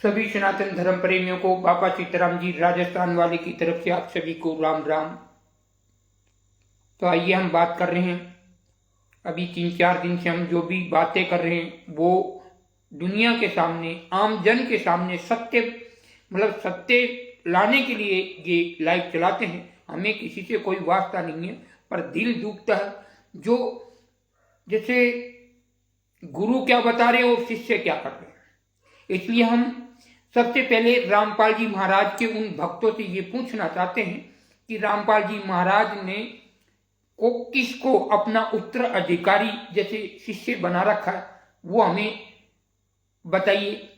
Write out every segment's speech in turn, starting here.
सभी सनातन धर्म प्रेमियों को बाबा सीताराम जी राजस्थान वाले की तरफ से आप सभी को राम राम। तो आइए हम बात कर रहे हैं, अभी 3-4 दिन से हम जो भी बातें कर रहे हैं वो दुनिया के सामने, आम जन के सामने सत्य लाने के लिए ये लाइव चलाते हैं। हमें किसी से कोई वास्ता नहीं है, पर दिल दुखता है जो जैसे गुरु क्या बता रहे हैं और शिष्य क्या कर रहे हैं। इसलिए हम सबसे पहले रामपाल जी महाराज के उन भक्तों से ये पूछना चाहते हैं कि रामपाल जी महाराज ने किसको अपना उत्तराधिकारी जैसे शिष्य बना रखा है, वो हमें बताइए।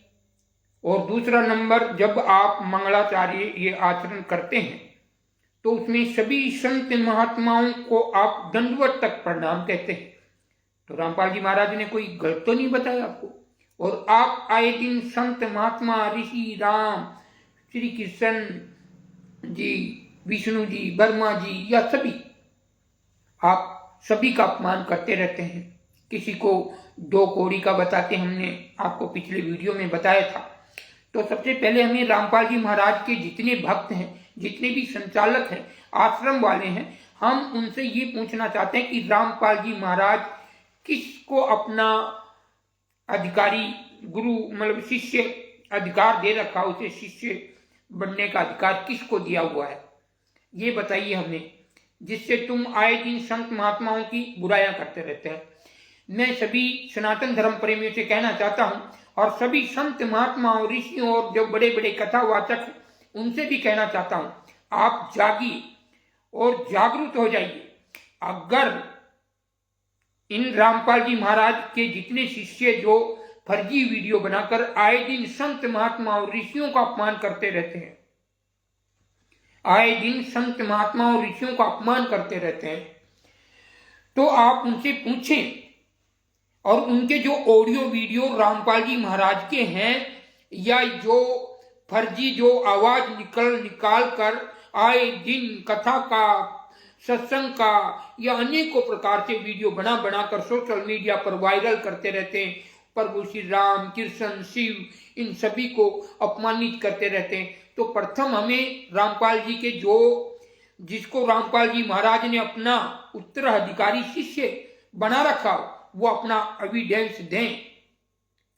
और दूसरा नंबर, जब आप मंगलाचार्य ये आचरण करते हैं तो उसमें सभी संत महात्माओं को आप दंडवत तक प्रणाम कहते हैं, तो रामपाल जी महाराज ने कोई गलत तो नहीं बताया आपको। और आप आए दिन संत महात्मा, ऋषि, राम, श्री कृष्ण जी, विष्णु जी, ब्रह्मा जी या आप सभी का अपमान करते रहते हैं। किसी को 2 कौड़ी का बताते, हमने आपको पिछले वीडियो में बताया था। तो सबसे पहले हमें रामपाल जी महाराज के जितने भक्त हैं, जितने भी संचालक हैं, आश्रम वाले हैं, हम उनसे ये पूछना चाहते हैं कि रामपाल जी महाराज किसको अपना अधिकारी, गुरु शिष्य अधिकार दे रखा, उसे शिष्य बनने का अधिकार किसको दिया हुआ है, ये बताइए हमें, जिससे तुम आए दिन संत महात्माओं की बुराइयां करते रहते हैं। मैं सभी सनातन धर्म प्रेमियों से कहना चाहता हूं, और सभी संत महात्माओं, ऋषियों और जो बड़े बड़े कथावाचक उनसे भी कहना चाहता हूं, आप जागिए और जागरूक हो जाइए। अगर इन रामपाल जी महाराज के जितने शिष्य जो फर्जी वीडियो बनाकर आए दिन संत महात्मा और ऋषियों का अपमान करते रहते हैं, आए दिन संत महात्मा और ऋषियों का अपमान करते रहते हैं, तो आप उनसे पूछें। और उनके जो ऑडियो वीडियो रामपाल जी महाराज के हैं, या जो फर्जी जो आवाज निकाल कर आए दिन कथा का, सत्संग का या अनेकों प्रकार से वीडियो बनाकर सोशल मीडिया पर वायरल करते रहते हैं, प्रभु श्री राम, कृष्ण, शिव, इन सभी को अपमानित करते रहते हैं, तो प्रथम हमें रामपाल जी के जिसको रामपाल जी महाराज ने अपना उत्तराधिकारी शिष्य बना रखा, वो अपना एविडेंस दें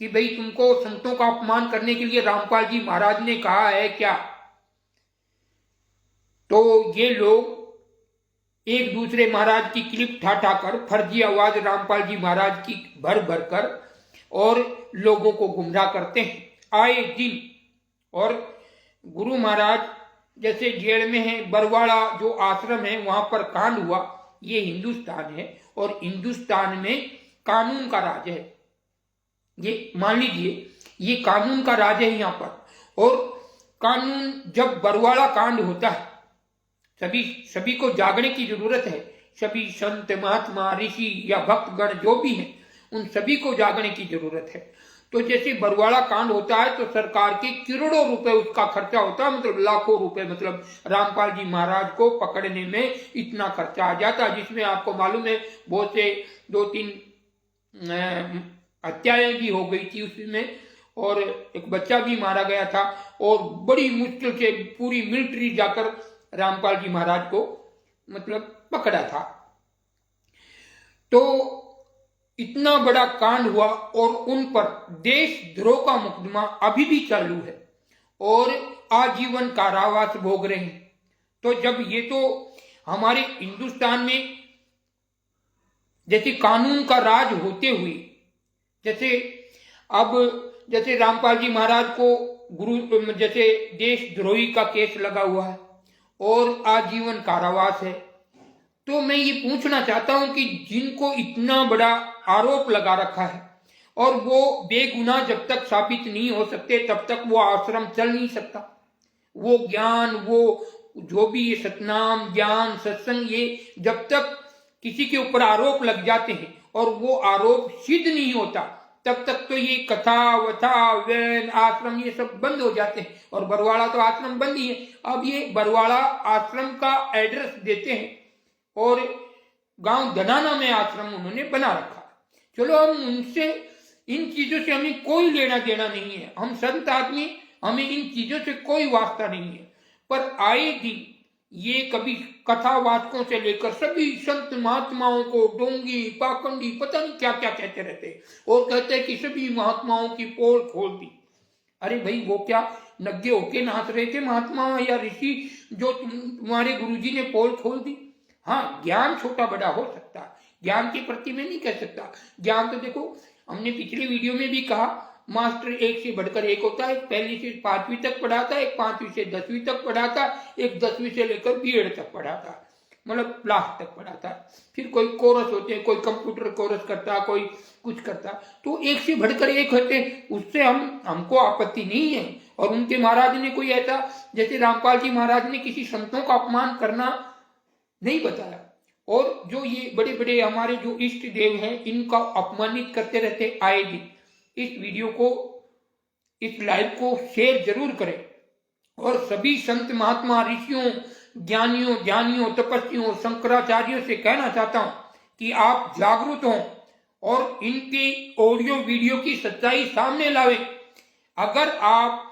कि भाई तुमको संतों का अपमान करने के लिए रामपाल जी महाराज ने कहा है क्या। तो ये लोग एक दूसरे महाराज की क्लिप ठाकर फर्जी आवाज रामपाल जी महाराज की भर कर और लोगों को गुमराह करते हैं आए दिन। और गुरु महाराज जैसे जेल में है, बरवाड़ा जो आश्रम है वहां पर कांड हुआ, ये हिंदुस्तान है और हिंदुस्तान में कानून का राज है, ये मान लीजिए, ये कानून का राज है यहाँ पर। और कानून, जब बरवाड़ा कांड होता है, सभी को जागने की जरूरत है। सभी संत महात्मा, ऋषि या भक्तगण जो भी हैं, उन सभी को जागने की जरूरत है। तो जैसे बरवाड़ा कांड होता है तो सरकार के करोड़ों रुपए उसका खर्चा होता है, मतलब लाखों रुपए, मतलब रामपाल जी महाराज को पकड़ने में इतना खर्चा आ जाता है, जिसमें आपको मालूम है बहुत से 2-3 हत्याएं भी हो गई थी उसमें, और एक बच्चा भी मारा गया था, और बड़ी मुश्किल से पूरी मिलिट्री जाकर रामपाल जी महाराज को पकड़ा था। तो इतना बड़ा कांड हुआ और उन पर देशद्रोह का मुकदमा अभी भी चालू है और आजीवन कारावास भोग रहे हैं। तो जब ये तो हमारे हिंदुस्तान में जैसे कानून का राज होते हुए, जैसे रामपाल जी महाराज को जैसे देशद्रोही का केस लगा हुआ है और आजीवन कारावास है, तो मैं ये पूछना चाहता हूं कि जिनको इतना बड़ा आरोप लगा रखा है और वो बेगुनाह जब तक साबित नहीं हो सकते तब तक वो आश्रम चल नहीं सकता। वो ज्ञान, वो जो भी ये सतनाम, ज्ञान, सत्संग, ये जब तक किसी के ऊपर आरोप लग जाते हैं और वो आरोप सिद्ध नहीं होता, तब तक तो ये कथा वथा वैन आश्रम ये सब बंद हो जाते हैं। और बरवाड़ा तो आश्रम बंद ही है। अब ये बरवाड़ा आश्रम का एड्रेस देते हैं और गांव धनाना में आश्रम उन्होंने बना रखा। चलो हम उनसे इन चीजों से हमें कोई लेना देना नहीं है, हम संत आदमी, हमें इन चीजों से कोई वास्ता नहीं है। पर आए दिन ये कभी कथावाचकों से लेकर सभी संत महात्माओं को डोंगी पाखंडी पता नहीं क्या क्या कहते रहते हैं, और कहते हैं कि सभी महात्माओं की पोल खोल दी। अरे भाई, वो क्या नग्गे होके नाच रहे थे महात्मा या ऋषि जो तुम्हारे गुरुजी ने पोल खोल दी? हाँ, ज्ञान छोटा बड़ा हो सकता है, ज्ञान के प्रति मैं नहीं कह सकता। ज्ञान तो देखो, हमने पिछले वीडियो में भी कहा, मास्टर एक से बढ़कर एक होता है। एक पहली से 5वीं तक पढ़ाता है, एक 5वीं से 10वीं तक पढ़ाता है, एक 10वीं से लेकर B.Ed तक पढ़ाता है, मतलब लास्ट तक पढ़ाता है। फिर कोई कोर्स होते हैं, कोई कंप्यूटर कोर्स करता है, कोई कुछ करता है, तो एक से बढ़कर एक होते हैं, उससे हमको आपत्ति नहीं है। और उनके महाराज ने कोई ऐसा, जैसे रामपाल जी महाराज ने किसी संतों का अपमान करना नहीं बताया। और जो ये बड़े बड़े हमारे जो इष्ट देव हैं, इनका अपमानित करते रहते आए दिन। इस वीडियो को, इस लाइव को शेयर जरूर करें और सभी संत महात्मा ऋषियों ज्ञानियों ज्ञानियों तपस्वियों शंकराचार्यों से कहना चाहता हूं कि आप जागरूक हों और इनके ऑडियो वीडियो की सच्चाई सामने लावें। अगर आप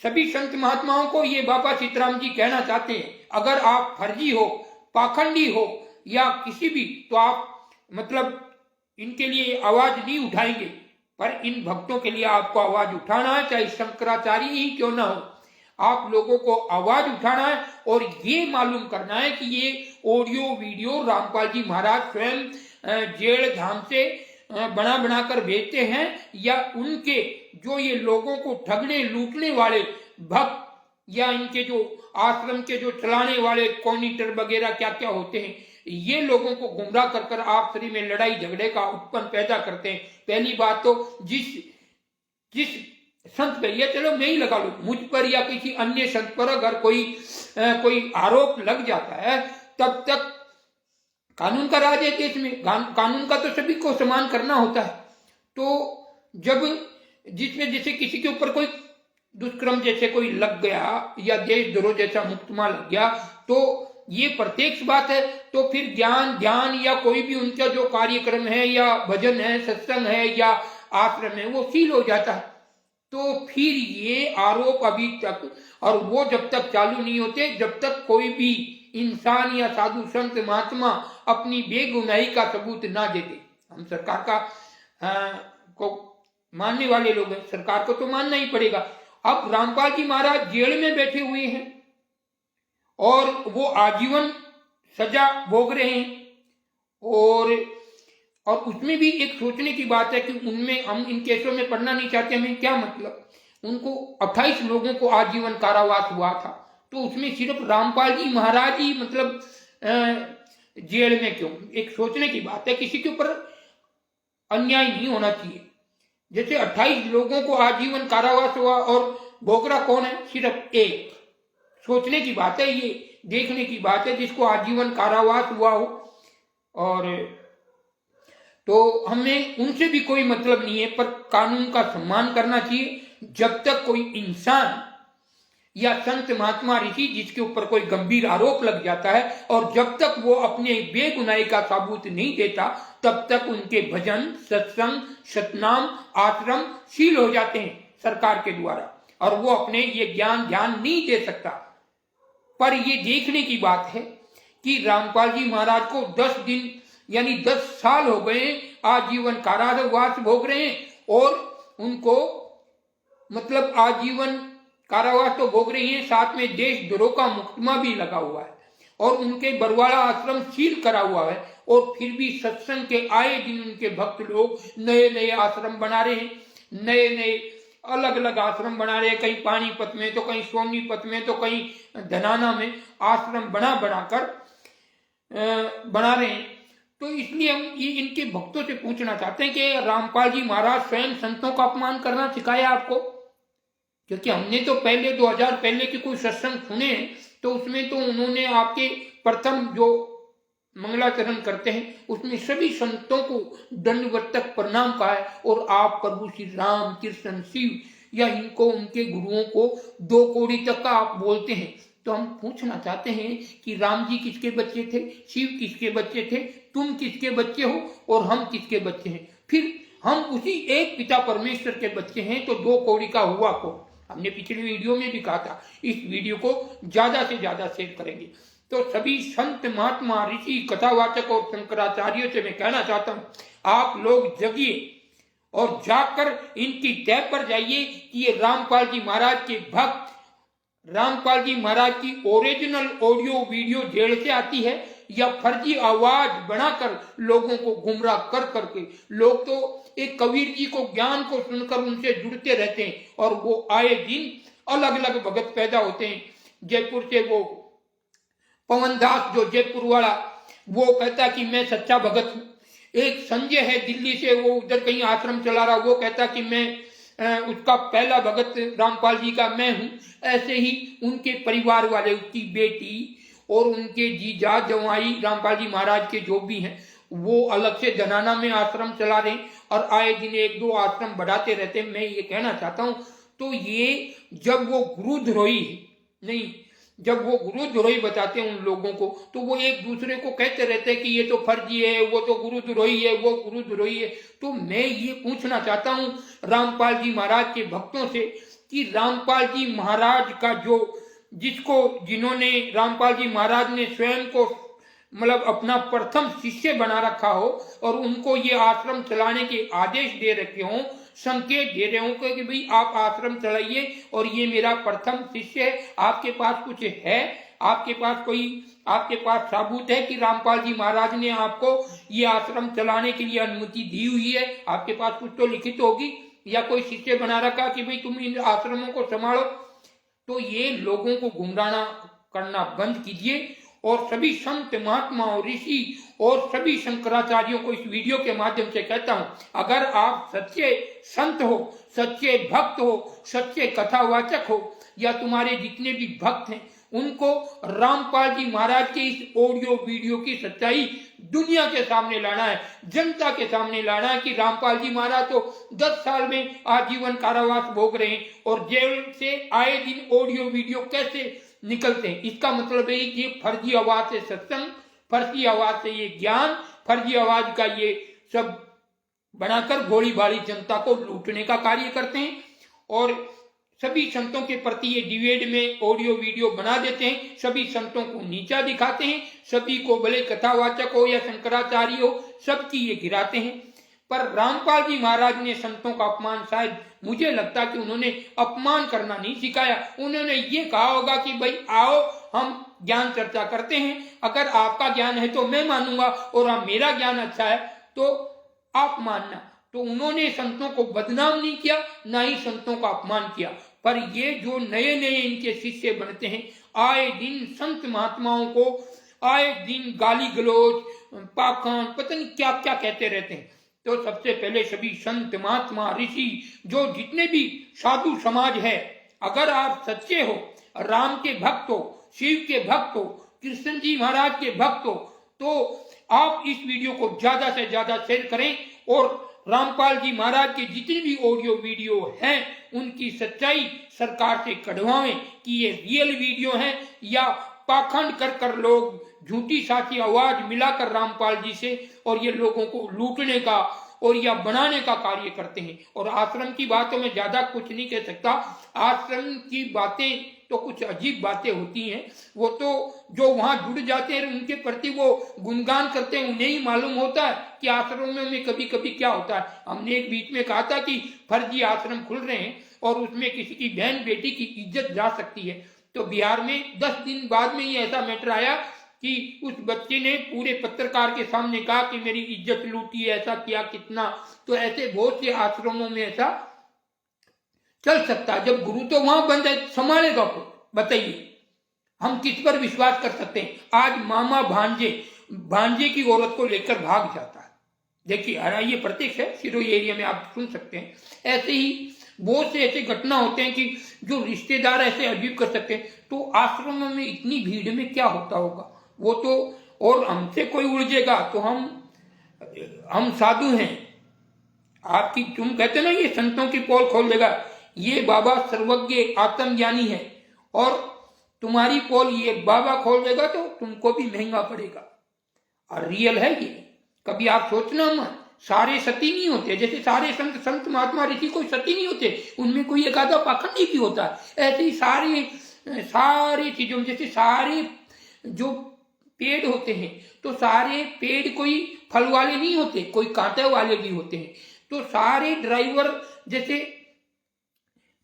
सभी संत महात्माओं को ये बाबा सीताराम जी कहना चाहते हैं, अगर आप फर्जी हो, पाखंडी हो या किसी भी, तो आप मतलब इनके लिए आवाज नहीं उठाएंगे, पर इन भक्तों के लिए आपको आवाज उठाना है, चाहे शंकराचार्य ही क्यों ना हो। आप लोगों को आवाज उठाना है और ये मालूम करना है कि ये ऑडियो वीडियो रामपाल जी महाराज स्वयं जेल धाम से बना बनाकर भेजते हैं, या उनके जो ये लोगों को ठगने लूटने वाले भक्त या इनके जो आश्रम के जो चलाने वाले कॉर्डिनेटर वगैरह क्या क्या होते हैं, ये लोगों को गुमराह कर कर आपसी में लड़ाई झगड़े का उत्पन्न पैदा करते हैं। पहली बात तो जिस संत पे, या चलो मैं ही लगा लूं, मुझ पर या किसी अन्य संत पर अगर कोई आरोप लग जाता है, तब तक कानून का राज है देश में, कानून का तो सभी को समान करना होता है। तो जब जिसमें जैसे किसी के ऊपर कोई दुष्कर्म जैसे कोई लग गया या देशद्रोह जैसा मुकदमा लग गया, तो ये प्रत्यक्ष बात है। तो फिर ज्ञान ध्यान या कोई भी उनका जो कार्यक्रम है या भजन है, सत्संग है या आश्रम है, वो सील हो जाता है। तो फिर ये आरोप अभी तक, और वो जब तक चालू नहीं होते, जब तक कोई भी इंसान या साधु संत महात्मा अपनी बेगुनाही का सबूत ना दे दे। हम सरकार को मानने वाले लोग हैं, सरकार को तो मानना ही पड़ेगा। अब रामपाल जी महाराज जेल में बैठे हुए हैं और वो आजीवन सजा भोग रहे हैं, और उसमें भी एक सोचने की बात है कि उनमें, हम इन केसों में पढ़ना नहीं चाहते, हमें क्या मतलब। उनको 28 लोगों को आजीवन कारावास हुआ था, तो उसमें सिर्फ रामपाल जी महाराज ही मतलब जेल में क्यों? एक सोचने की बात है, किसी के ऊपर अन्याय नहीं होना चाहिए। जैसे 28 लोगों को आजीवन कारावास हुआ और भोगरा कौन है? सिर्फ एक। सोचने की बात है, ये देखने की बात है, जिसको आजीवन कारावास हुआ हो। और तो हमें उनसे भी कोई मतलब नहीं है, पर कानून का सम्मान करना चाहिए। जब तक कोई इंसान या संत महात्मा ऋषि जिसके ऊपर कोई गंभीर आरोप लग जाता है, और जब तक वो अपने बेगुनाही का सबूत नहीं देता, तब तक उनके भजन सत्संग सतनाम आश्रम सील हो जाते हैं सरकार के द्वारा, और वो अपने ये ज्ञान ध्यान नहीं दे सकता। पर ये देखने की बात है कि रामपाल जी महाराज को 10 दिन यानी 10 साल हो गए आजीवन कारावास भोग रहे हैं, और उनको मतलब आजीवन कारावास तो भोग रही है, साथ में देशद्रोह का मुकदमा भी लगा हुआ है, और उनके बरवाड़ा आश्रम सील करा हुआ है। और फिर भी सत्संग के आए दिन उनके भक्त लोग नए नए आश्रम बना रहे हैं, नए नए अलग अलग आश्रम बना रहे हैं, कहीं पानीपत में तो कहीं सोनीपत में तो कहीं धनाना में आश्रम बनाकर बना रहे हैं। तो इसलिए हम ये इनके भक्तों से पूछना चाहते हैं कि रामपाल जी महाराज स्वयं संतों का अपमान करना सिखाया आपको? क्योंकि हमने तो पहले 2000 पहले के कोई सत्संग सुने, तो उसमें तो उन्होंने आपके प्रथम जो मंगलाचरण करते हैं उसमें सभी संतों को दंडवत तक प्रणाम कहा है, और आप प्रभु श्री राम कृष्ण शिव या इनको उनके गुरुओं को 2 कौड़ी तक का आप बोलते हैं। तो हम पूछना चाहते हैं कि राम जी किसके बच्चे थे, शिव किसके बच्चे थे, तुम किसके बच्चे हो और हम किसके बच्चे हैं? फिर हम उसी एक पिता परमेश्वर के बच्चे हैं, तो दो कौड़ी का हुआ को हमने पिछली वीडियो में भी कहा था। इस वीडियो को ज्यादा से ज्यादा शेयर करेंगे। तो सभी संत महात्मा ऋषि कथावाचक और शंकराचार्यों से मैं कहना चाहता हूं, आप लोग जगिए और जाकर इनकी तय पर जाइए कि ये रामपाल जी महाराज के भक्त, रामपाल जी महाराज की ओरिजिनल ऑडियो वीडियो जेल से आती है या फर्जी आवाज बनाकर लोगों को गुमराह कर करके। लोग तो एक कबीर जी को ज्ञान को सुनकर उनसे जुड़ते रहते हैं और वो आए दिन अलग अलग भगत पैदा होते हैं। जयपुर से वो पवन दास जो जयपुर वाला, वो कहता कि मैं सच्चा भगत हूं। एक संजय है दिल्ली से, वो उधर कहीं आश्रम चला रहा, वो कहता कि मैं उसका पहला भगत रामपाल जी का मैं हूं। ऐसे ही उनके परिवार वाले, उसकी बेटी और उनके जीजा जवाई रामपाल जी महाराज के जो भी हैं, वो अलग से धनाना में आश्रम चला रहे हैं और आए दिन एक दो आश्रम बढ़ाते रहते हैं। मैं ये कहना चाहता हूं, तो ये जब वो गुरुद्रोही नहीं, जब वो गुरुद्रोही बताते हैं उन लोगों को, तो वो एक दूसरे को कहते रहते हैं कि ये तो फर्जी है, वो तो गुरुद्रोही है, वो गुरुद्रोही है। तो मैं ये पूछना चाहता हूं रामपाल जी महाराज के भक्तों से कि रामपाल जी महाराज का जिन्होंने रामपाल जी महाराज ने स्वयं को मतलब अपना प्रथम शिष्य बना रखा हो और उनको ये आश्रम चलाने के आदेश दे रखे हों, संकेत दे रहे हो कि भाई आप आश्रम चलाइए और ये मेरा प्रथम शिष्य है, आपके पास कुछ है, आपके पास साबूत है कि रामपाल जी महाराज ने आपको ये आश्रम चलाने के लिए अनुमति दी हुई है, आपके पास कुछ तो लिखित होगी, या कोई शिष्य बना रखा कि भाई तुम इन आश्रमों को संभालो। तो ये लोगों को गुमराह करना बंद कीजिए और सभी संत महात्मा और ऋषि और सभी शंकराचार्यों को इस वीडियो के माध्यम से कहता हूं, अगर आप सच्चे संत हो, सच्चे भक्त हो, सच्चे कथावाचक हो, या तुम्हारे जितने भी भक्त हैं उनको रामपाल जी महाराज के इस ऑडियो वीडियो की सच्चाई दुनिया के सामने लाना है, जनता के सामने लाना है कि रामपाल जी महाराज तो 10 साल में आजीवन कारावास भोग रहे हैं और जेल से आए दिन ऑडियो वीडियो कैसे निकलते हैं। इसका मतलब है कि फर्जी आवाज से सत्संग, फर्जी आवाज से ये ज्ञान, फर्जी आवाज का ये सब बनाकर भोली भाली जनता को लूटने का कार्य करते हैं और सभी संतों के प्रति ये डिबेट में ऑडियो वीडियो बना देते हैं, सभी संतों को नीचा दिखाते हैं, सभी को भले कथावाचक हो या शंकराचार्य हो, सबकी ये गिराते हैं। पर रामपाल जी महाराज ने संतों का अपमान, शायद मुझे लगता कि उन्होंने अपमान करना नहीं सिखाया, उन्होंने ये कहा होगा कि भाई आओ हम ज्ञान चर्चा करते हैं, अगर आपका ज्ञान है तो मैं मानूंगा और मेरा ज्ञान अच्छा है तो आप मानना। तो उन्होंने संतों को बदनाम नहीं किया, ना ही संतों का अपमान किया। पर ये जो नए नए इनके शिष्य बनते हैं, आए दिन संत महात्माओं को आए दिन गाली गलौज, पाखंड, पता नहीं क्या क्या कहते रहते हैं। तो सबसे पहले सभी संत महात्मा ऋषि जो जितने भी साधु समाज है, अगर आप सच्चे हो, राम के भक्त हो, शिव के भक्त हो, कृष्ण जी महाराज के भक्त हो, तो आप इस वीडियो को ज्यादा से ज्यादा शेयर करें और रामपाल जी महाराज के जितनी भी ऑडियो वीडियो हैं उनकी सच्चाई सरकार से कढ़वाएं कि ये रियल वीडियो हैं या पाखंड कर कर लोग झूठी साची आवाज मिलाकर रामपाल जी से और ये लोगों को लूटने का और या बनाने का कार्य करते हैं। और आश्रम की बातों में ज्यादा कुछ नहीं कह सकता, आश्रम की बातें तो कुछ अजीब बातें होती हैं, वो तो जो वहां जुड़ जाते हैं उनके प्रति वो गुणगान करते हैं, उन्हें ही मालूम होता है कि आश्रमों में कभी कभी क्या होता है। हमने एक बीच में कहा था कि फर्जी आश्रम खुल रहे हैं और उसमें किसी की बहन बेटी की इज्जत जा सकती है। तो बिहार में 10 दिन बाद में ही ऐसा मैटर आया कि उस बच्चे ने पूरे पत्रकार के सामने कहा कि मेरी इज्जत लूटी, ऐसा किया कितना। तो ऐसे बहुत से आश्रमों में ऐसा चल सकता है। जब गुरु तो वहां बंद है, संभालेगा कौन? बताइए, हम किस पर विश्वास कर सकते हैं? आज मामा भांजे की औरत को लेकर भाग जाता है। देखिए ये प्रत्यक्ष है, सिरोही एरिया में आप सुन सकते हैं। ऐसे ही बहुत से ऐसे घटना होते हैं कि जो रिश्तेदार ऐसे अजीब कर सकते हैं। तो आश्रमों में इतनी भीड़ में क्या होता होगा वो तो, और हमसे कोई उलझेगा तो हम साधु हैं, आपकी तुम कहते ना ये संतों की पोल खोल देगा, ये बाबा सर्वज्ञ आत्मज्ञानी है और तुम्हारी पोल ये बाबा खोल देगा तो तुमको भी महंगा पड़ेगा। और रियल है ये, कभी आप सोचना मत सारे सती नहीं होते, जैसे सारे संत महात्मा ऋषि कोई सती नहीं होते, उनमें कोई एक आधा पाखंडी भी होता है। ऐसे ही सारी चीजों में, जैसे सारे जो पेड़ होते हैं तो सारे पेड़ कोई फल वाले नहीं होते, कोई कांटे वाले भी होते हैं। तो सारे ड्राइवर जैसे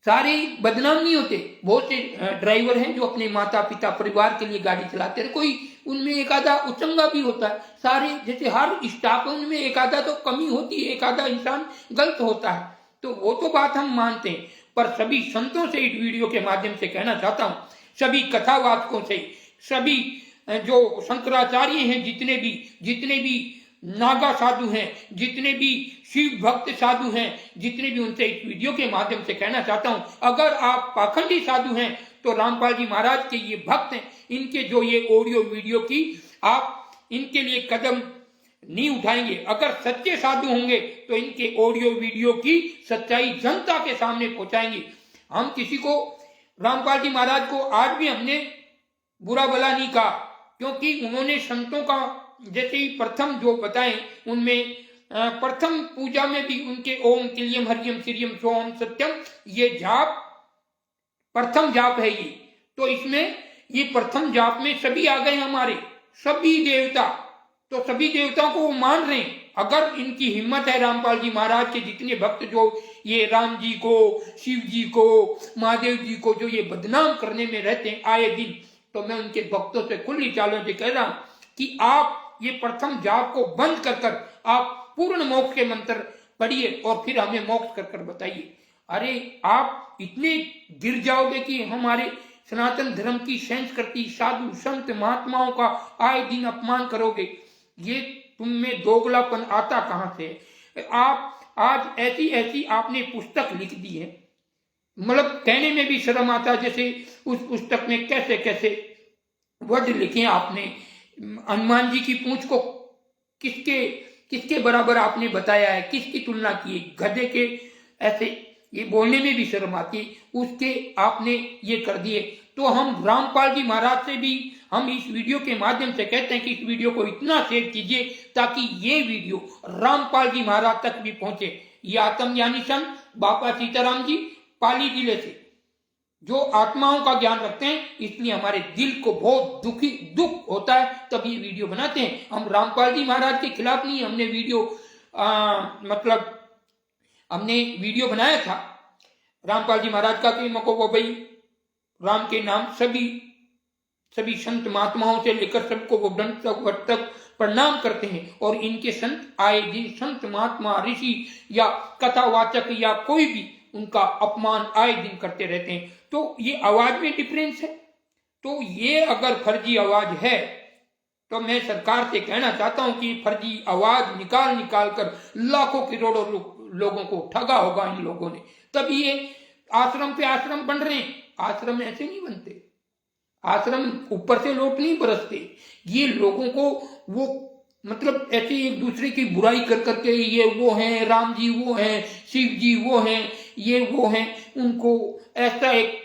सारे बदनाम नहीं होते, बहुत से ड्राइवर हैं जो अपने माता पिता परिवार के लिए गाड़ी चलाते हैं, कोई उनमें एक आधा उचंगा भी होता है। सारे जैसे हर स्टाफ उनमें एक आधा तो कमी होती है, एक आधा इंसान गलत होता है, तो वो तो बात हम मानते हैं। पर सभी संतों से इस वीडियो के माध्यम से कहना चाहता हूं, सभी कथावाचकों से, सभी जो शंकराचार्य हैं, जितने भी नागा साधु हैं, जितने भी शिव भक्त साधु हैं, जितने भी, उनसे इस वीडियो के माध्यम से कहना चाहता हूं, अगर आप पाखंडी साधु हैं तो रामपाल जी महाराज के ये भक्त हैं, इनके जो ये ऑडियो वीडियो की आप इनके लिए कदम नहीं उठाएंगे। अगर सच्चे साधु होंगे तो इनके ऑडियो वीडियो की सच्चाई जनता के सामने पहुंचाएंगे। हम किसी को, रामपाल जी महाराज को आज भी हमने बुरा भला नहीं कहा, क्योंकि उन्होंने संतों का जैसे ही प्रथम जो बताए उनमें प्रथम पूजा में भी उनके ओम क्लीयम हरियम श्रीयम सोम सत्यम ये जाप प्रथम जाप है। ये तो इसमें ये प्रथम जाप में सभी आ गए, हमारे सभी देवता, तो सभी देवताओं को वो मान रहे हैं। अगर इनकी हिम्मत है, रामपाल जी महाराज के जितने भक्त जो ये राम जी को, शिव जी को, महादेव जी को जो ये बदनाम करने में रहते हैं आए दिन, तो मैं उनके भक्तों से खुली चालों से कह रहा हूं कि आप ये प्रथम जाप को बंद कर आप पूर्ण मोक्ष के मंत्र पढ़िए और फिर हमें मोक्ष कर बताइए। अरे आप इतने गिर जाओगे कि हमारे सनातन धर्म की संस्कृति, साधु संत महात्माओं का आए दिन अपमान करोगे। ये तुम में दोगलापन आता कहां से? आप आज ऐसी आपने पुस्तक लिख दी है, मतलब कहने में भी शर्म आता, जैसे उस पुस्तक में कैसे कैसे वर्ड लिखे आपने। हनुमान जी की पूंछ को किसके बराबर आपने बताया है, किसकी तुलना की है, गधे के, ऐसे ये बोलने में भी शर्म आती, उसके आपने ये कर दिए। तो हम रामपाल जी महाराज से भी हम इस वीडियो के माध्यम से कहते हैं कि इस वीडियो को इतना शेयर कीजिए ताकि ये वीडियो रामपाल जी महाराज तक भी पहुंचे। ये आत्मज्ञानी संत बाबा सीताराम जी पाली जिले से जो आत्माओं का ज्ञान रखते हैं, इसलिए हमारे दिल को बहुत दुख होता है, तब ये वीडियो बनाते हैं। हम रामपाल जी महाराज के खिलाफ नहीं, हमने वीडियो बनाया था रामपाल जी महाराज का कि मको वो भाई राम के नाम सभी संत महात्माओं से लेकर सबको वो दंड तक प्रणाम करते हैं, और इनके संत आए दिन संत महात्मा ऋषि या कथावाचक या कोई भी उनका अपमान आए दिन करते रहते हैं। तो ये आवाज में डिफरेंस है। तो ये अगर फर्जी आवाज है तो मैं सरकार से कहना चाहता हूं कि फर्जी आवाज निकाल कर लाखों करोड़ों लोगों को ठगा होगा इन लोगों ने, तभी ये आश्रम पे आश्रम बन रहे हैं। आश्रम ऐसे नहीं बनते, आश्रम ऊपर से लोट नहीं बरसते। ये लोगों को वो मतलब ऐसे एक दूसरे की बुराई कर करके, ये वो हैं, राम जी वो हैं, शिव जी वो हैं, ये वो हैं, उनको ऐसा एक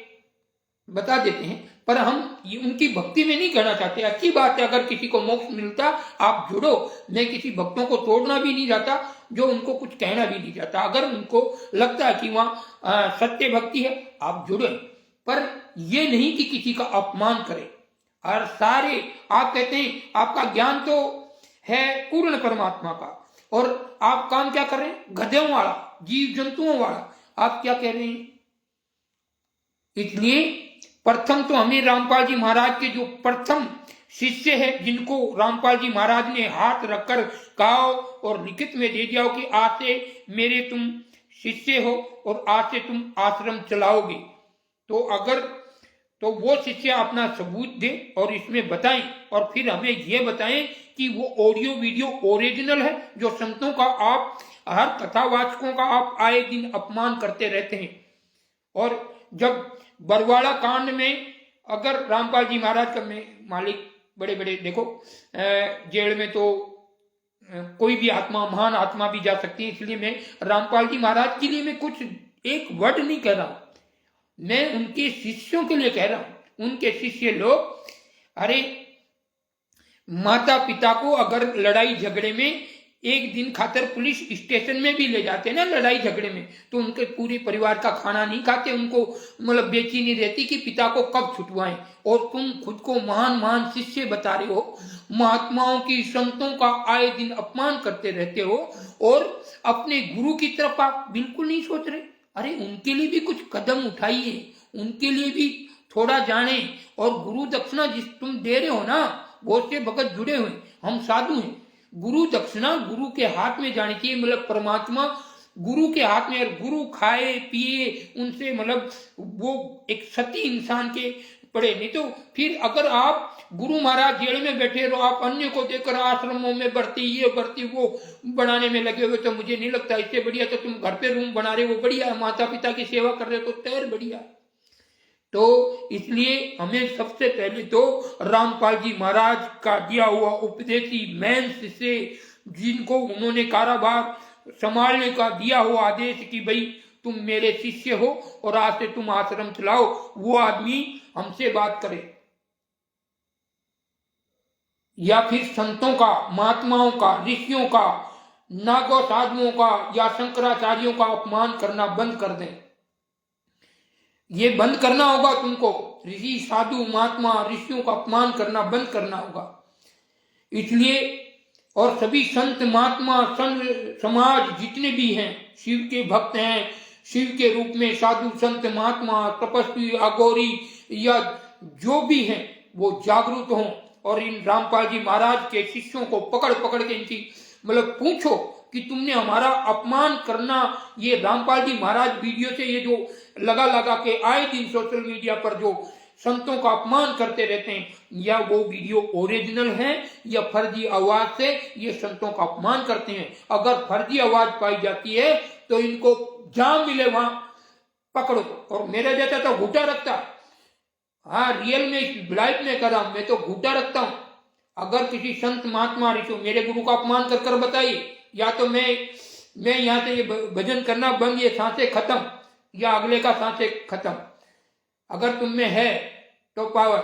बता देते हैं। पर हम ये उनकी भक्ति में नहीं करना चाहते। अच्छी बात है, अगर किसी को मोक्ष मिलता आप जुड़ो, मैं किसी भक्तों को तोड़ना भी नहीं चाहता, जो उनको कुछ कहना भी नहीं चाहता। अगर उनको लगता है कि वहां सत्य भक्ति है, आप जुड़े, पर ये नहीं कि किसी का अपमान करें। और सारे आप कहते हैं आपका ज्ञान तो है पूर्ण परमात्मा का, और आप काम क्या कर रहे हैं? गधों वाला, जीव जंतुओं वाला आप क्या कह रहे हैं? इसलिए प्रथम तो हमें रामपाल जी महाराज के जो प्रथम शिष्य है, जिनको रामपाल जी महाराज ने हाथ रखकर कहा और लिखित में दे दिया हो कि आज से मेरे तुम शिष्य हो और आज से तुम आश्रम चलाओगे, तो वो शिष्य अपना सबूत दे और इसमें बताएं, और फिर हमें ये बताएं कि वो ऑडियो वीडियो ओरिजिनल है, जो संतों का आप हर कथावाचकों का आप आए दिन अपमान करते रहते हैं। और जब बरवाड़ा कांड में अगर रामपाल जी महाराज का मालिक बड़े बड़े देखो, जेल में तो कोई भी आत्मा, महान आत्मा भी जा सकती है, इसलिए मैं रामपाल जी महाराज के लिए मैं कुछ एक वर्ड नहीं कह रहा हूं, मैं उनके शिष्यों के लिए कह रहा हूं। उनके शिष्य लोग, अरे माता पिता को अगर लड़ाई झगड़े में एक दिन खातर पुलिस स्टेशन में भी ले जाते हैं ना लड़ाई झगड़े में, तो उनके पूरे परिवार का खाना नहीं खाते, उनको मतलब बेचैनी रहती कि पिता को कब छुटवाएं। और तुम खुद को महान महान शिष्य बता रहे हो, महात्माओं की संतों का आए दिन अपमान करते रहते हो और अपने गुरु की तरफ आप बिल्कुल नहीं सोच रहे। अरे उनके लिए भी कुछ कदम उठाइए, उनके लिए भी थोड़ा जाने। और गुरु दक्षिणा जिस तुम दे रहे हो ना, बहुत से भगत जुड़े हुए, हम साधु हैं, गुरु दक्षिणा गुरु के हाथ में जानी चाहिए, मतलब परमात्मा गुरु के हाथ में। और गुरु खाए पिए उनसे, मतलब वो एक सती इंसान के पड़े। नहीं तो फिर अगर आप गुरु महाराज जेल में बैठे रहो, आप अन्य को देकर आश्रमों में बढ़ती ये बढ़ती वो बनाने में लगे हुए, तो मुझे नहीं लगता इससे बढ़िया तो तुम घर पे रूम बना रहे हो, बढ़िया है। माता पिता की सेवा कर रहे हो तो तैर बढ़िया। तो इसलिए हमें सबसे पहले तो रामपाल जी महाराज का दिया हुआ उपदेशी मैंस से, जिनको उन्होंने कारावार संभालने का दिया हुआ आदेश कि भाई तुम मेरे शिष्य हो और आज से तुम आश्रम चलाओ, वो आदमी हमसे बात करे। या फिर संतों का, महात्माओं का, ऋषियों का, नागो साधुओं का या शंकराचार्यों का अपमान करना बंद कर दें। ये बंद करना होगा तुमको, ऋषि साधु महात्मा ऋषियों का अपमान करना बंद करना होगा। इसलिए और सभी संत महात्मा संत समाज जितने भी हैं, शिव के भक्त हैं, शिव के रूप में साधु संत महात्मा तपस्वी अघोरी या जो भी हैं, वो जागरूक हों और इन रामपाल जी महाराज के शिष्यों को पकड़ पकड़ के इनकी मतलब पूछो कि तुमने हमारा अपमान करना, ये रामपाल जी महाराज वीडियो से ये जो लगा लगा के आए दिन सोशल मीडिया पर जो संतों का अपमान करते रहते हैं, या वो वीडियो ओरिजिनल है या फर्जी आवाज से ये संतों का अपमान करते हैं। अगर फर्जी आवाज पाई जाती है तो इनको जहां मिले वहां पकड़ो। और मेरा जैसा तो घूटा रखता, हाँ रियल में लाइफ में करा, मैं तो घूटा रखता हूं। अगर किसी संत महात्मा ऋषि मेरे गुरु का अपमान कर कर बताइए, या तो मैं यहाँ से ये भजन करना बंद, ये सांसें खत्म, या अगले का सांसें खत्म। अगर तुम में है तो पावर।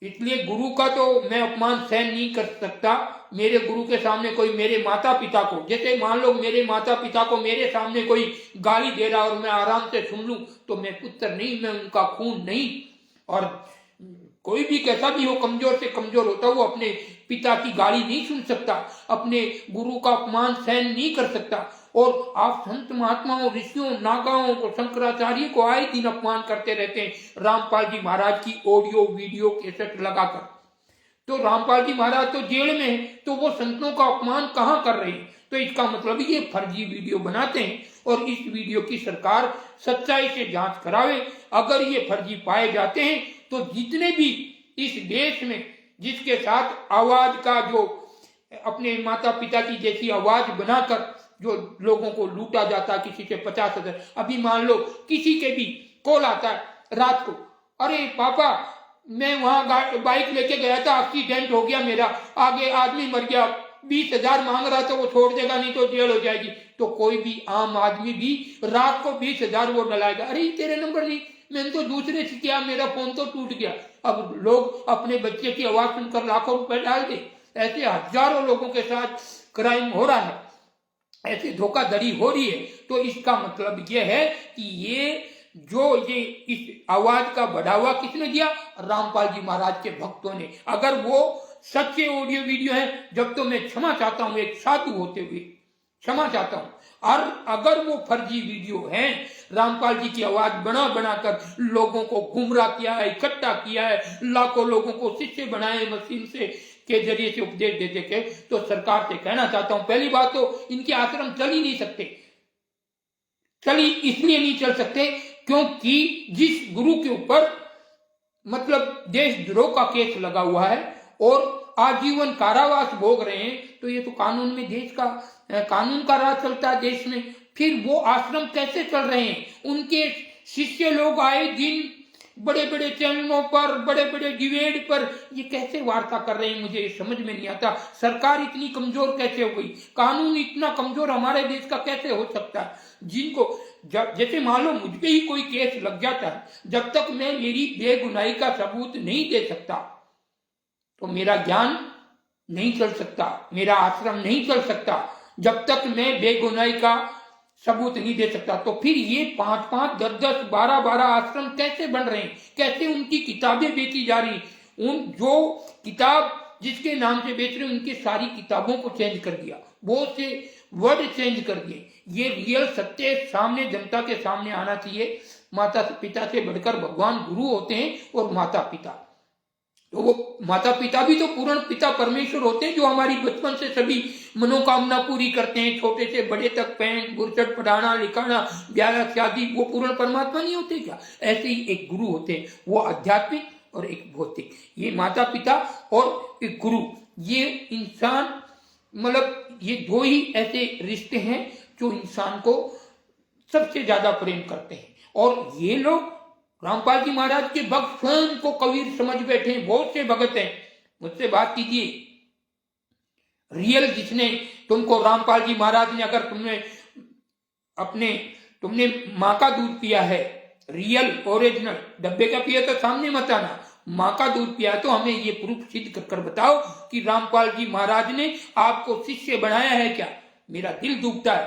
इसलिए गुरु का तो मैं अपमान सहन नहीं कर सकता। मेरे गुरु के सामने कोई मेरे माता पिता को, जैसे मान लो मेरे माता पिता को मेरे सामने कोई गाली दे रहा और मैं आराम से सुन लूं, तो मैं पुत्र नहीं, मैं उनका खून नहीं। और कोई भी कैसा भी हो, कमजोर से कमजोर होता, वो अपने पिता की गाली नहीं सुन सकता, अपने गुरु का अपमान सहन नहीं कर सकता। और आप संत महात्माओं ऋषियों नागाओं को, शंकराचार्य को आए दिन अपमान करते रहते हैं रामपाल जी महाराज की ऑडियो वीडियो कैसेट लगाकर। तो रामपाल जी महाराज तो जेल में है, तो वो संतों का अपमान कहाँ कर रहे हैं? तो इसका मतलब ये फर्जी वीडियो बनाते हैं और इस वीडियो की सरकार सच्चाई से जांच करावे। अगर ये फर्जी पाए जाते हैं तो जितने भी इस देश में जिसके साथ आवाज का जो अपने माता पिता की जैसी आवाज बनाकर जो लोगों को लूटा जाता, किसी के 50,000, अभी मान लो किसी के भी कॉल आता है रात को, अरे पापा मैं वहां बाइक लेके गया था, एक्सीडेंट हो गया मेरा, आगे आदमी मर गया, 20,000 मांग रहा था, वो छोड़ देगा नहीं तो जेल हो जाएगी। तो कोई भी आम आदमी भी रात को 20,000 वो डलाएगा, अरे तेरे नंबर नहीं, मैंने तो दूसरे से किया, मेरा फोन तो टूट गया। अब लोग अपने बच्चे की आवाज सुनकर लाखों रुपए डाल दे। ऐसे हजारों लोगों के साथ क्राइम हो रहा है, ऐसे धोखाधड़ी हो रही है। तो इसका मतलब यह है कि ये इस आवाज का बढ़ावा किसने दिया? रामपाल जी महाराज के भक्तों ने। अगर वो सच्चे ऑडियो वीडियो है, जब तो मैं क्षमा चाहता हूं, एक साधु होते हुए क्षमा चाहता हूं। और अगर वो फर्जी वीडियो है, रामपाल जी की आवाज बना बनाकर लोगों को गुमराह किया है, इकट्ठा किया है, लाखों लोगों को शिष्य बनाए मशीन से के जरिए से उपदेश देते के, तो सरकार से कहना चाहता हूं, पहली बात तो इनके आश्रम चल ही नहीं सकते। चल इसलिए नहीं चल सकते क्योंकि जिस गुरु के ऊपर मतलब देशद्रोह का केस लगा हुआ है और आजीवन कारावास भोग रहे हैं, तो ये तो कानून में देश का कानून का राज चलता है देश में। फिर वो आश्रम कैसे चल रहे हैं? उनके शिष्य लोग आए दिन बड़े बड़े चैनलों पर, बड़े बड़े डिबेट पर ये कैसे वार्ता कर रहे हैं, मुझे ये समझ में नहीं आता। सरकार इतनी कमजोर कैसे हो गई? कानून इतना कमजोर हमारे देश का कैसे हो सकता है? जिनको जैसे मान लो मुझ पे ही कोई केस लग जाता है, जब तक मैं मेरी बेगुनाही का सबूत नहीं दे सकता तो मेरा ज्ञान नहीं चल सकता, मेरा आश्रम नहीं चल सकता। जब तक मैं बेगुनाही का सबूत नहीं दे सकता। तो फिर ये 5-5, 10-10, 12-12 आश्रम कैसे बन रहे हैं, कैसे उनकी किताबें बेची जा रही, उन जो किताब जिसके नाम से बेच रहे हैं उनकी सारी किताबों को चेंज कर दिया, बहुत से वर्ड चेंज कर दिए। ये रियल सत्य सामने, जनता के सामने आना चाहिए। माता पिता से बढ़कर भगवान गुरु होते हैं और माता पिता, तो वो माता पिता भी तो पूर्ण पिता परमेश्वर होते हैं, जो हमारी बचपन से सभी मनोकामना पूरी करते हैं, छोटे से बड़े तक पेन बुरचट पढ़ाना लिखाना ब्याह शादी, वो पूर्ण परमात्मा नहीं होते क्या? ऐसे ही एक गुरु होते हैं, वो आध्यात्मिक और एक भौतिक। ये माता पिता और एक गुरु, ये इंसान, मतलब ये दो ही ऐसे रिश्ते हैं जो इंसान को सबसे ज्यादा प्रेम करते हैं। और ये लोग रामपाल जी महाराज के भक्त स्वयं को कबीर समझ बैठे हैं। बहुत से भगत हैं, मुझसे बात कीजिए, रियल जिसने तुमको रामपाल जी महाराज ने, अगर तुमने माँ का दूध पिया है, रियल ओरिजिनल, डब्बे का पिया तो सामने मत आना, माँ का दूध पिया तो हमें ये प्रूफ सिद्ध कर बताओ कि रामपाल जी महाराज ने आपको शिष्य बनाया है क्या? मेरा दिल दुखता है,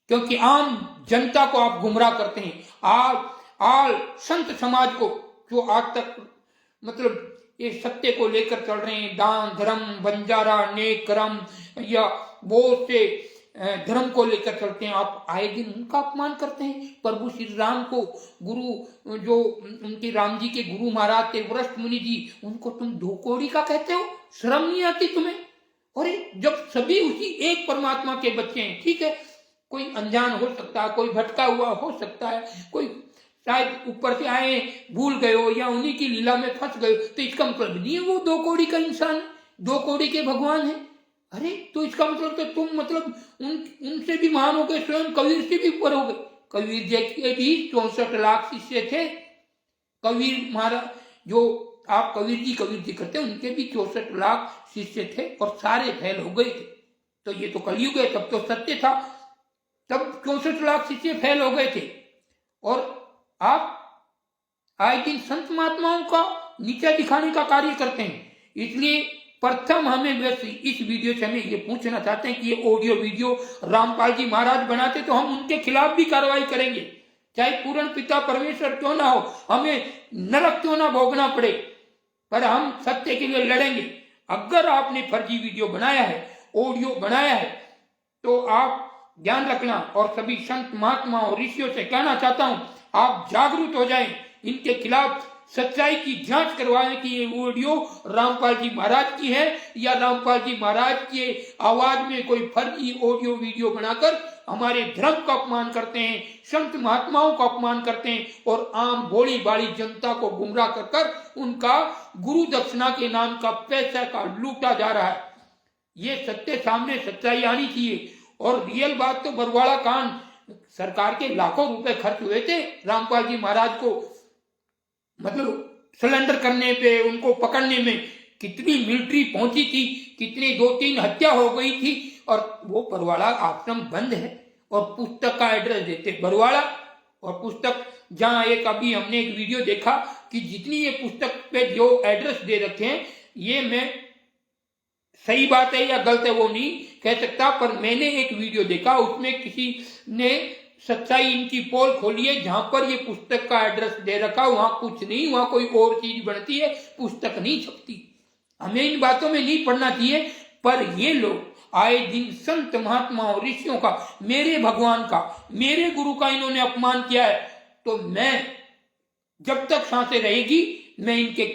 क्योंकि आम जनता को आप गुमराह करते हैं। आल संत समाज को, जो आज तक मतलब ये सत्य को लेकर चल रहे हैं, दान धर्म बंजारा नेक कर्म या बहुत से धर्म को लेकर चलते हैं, आप आए दिन उनका अपमान करते हैं। प्रभु श्री राम को गुरु, जो उनके राम जी के गुरु महाराज थे वशिष्ठ मुनि जी, उनको तुम धोकोड़ी का कहते हो? शर्म नहीं आती तुम्हें? और जब सभी उसी एक परमात्मा के बच्चे हैं, ठीक है, कोई अनजान हो सकता है, कोई भटका हुआ हो सकता है, कोई शायद ऊपर से आए भूल गए हो या उन्हीं की लीला में फंस गए, तो इसका मतलब नहीं है वो दो कौड़ी का इंसान है, दो कौड़ी के भगवान है। अरे तो इसका मतलब तो तुम मतलब उनसे भी महान हो गए, स्वयं कबीर से भी ऊपर हो गए। कबीर जी के भी 64 लाख शिष्य थे। कबीर महाराज, जो आप कबीर जी करते हैं, उनके भी 64 लाख शिष्य थे और सारे फैल हो गए थे। तो ये तो कलयुग है, तब तो सत्य था, तब 64 लाख शिष्य फैल हो गए थे। और आप आए दिन संत महात्माओं का नीचा दिखाने का कार्य करते हैं। इसलिए प्रथम हमें वैसे इस वीडियो से हमें ये पूछना चाहते हैं कि ये ऑडियो वीडियो रामपाल जी महाराज बनाते तो हम उनके खिलाफ भी कार्रवाई करेंगे, चाहे पूर्ण पिता परमेश्वर क्यों ना हो, हमें नरक क्यों ना भोगना पड़े, पर हम सत्य के लिए लड़ेंगे। अगर आपने फर्जी वीडियो बनाया है, ऑडियो बनाया है, तो आप ध्यान रखना। और सभी संत महात्माओं ऋषियों से कहना चाहता हूं, आप जागरूक हो जाएं, इनके खिलाफ सच्चाई की जांच करवाएं कि ये ऑडियो रामपाल जी महाराज की है या रामपाल जी महाराज के आवाज में कोई फर्जी ऑडियो वीडियो बनाकर हमारे धर्म का अपमान करते हैं, संत महात्माओं का अपमान करते हैं और आम भोली भाली जनता को गुमराह कर उनका गुरु दक्षिणा के नाम का पैसा का लूटा जा रहा है। ये सत्य सामने, सच्चाई आनी चाहिए। और रियल बात तो बरवाड़ा कांड, सरकार के लाखों रुपए खर्च हुए थे रामपाल जी महाराज को मतलब सरेंडर करने पे, उनको पकड़ने में कितनी मिलिट्री पहुंची थी, कितनी 2-3 हत्या हो गई थी, और वो बरवाड़ा आश्रम बंद है और पुस्तक का एड्रेस देते बरवाड़ा। और पुस्तक जहां एक अभी हमने एक वीडियो देखा कि जितनी ये पुस्तक पे जो एड्रेस दे रखे हैं, ये मैं सही बात है या गलत है वो नहीं कह सकता, पर मैंने एक वीडियो देखा, उसमें किसी ने सच्चाई इनकी पोल खोली है, जहां पर ये पुस्तक का एड्रेस दे रखा, वहां कुछ नहीं, वहां कोई और चीज बनती है, पुस्तक नहीं छपती। हमें इन बातों में नहीं पढ़ना चाहिए। पर ये लोग आए दिन संत महात्माओं ऋषियों का, मेरे भगवान का, मेरे गुरु का इन्होंने अपमान किया है, तो मैं जब तक सांसें रहेगी मैं इनके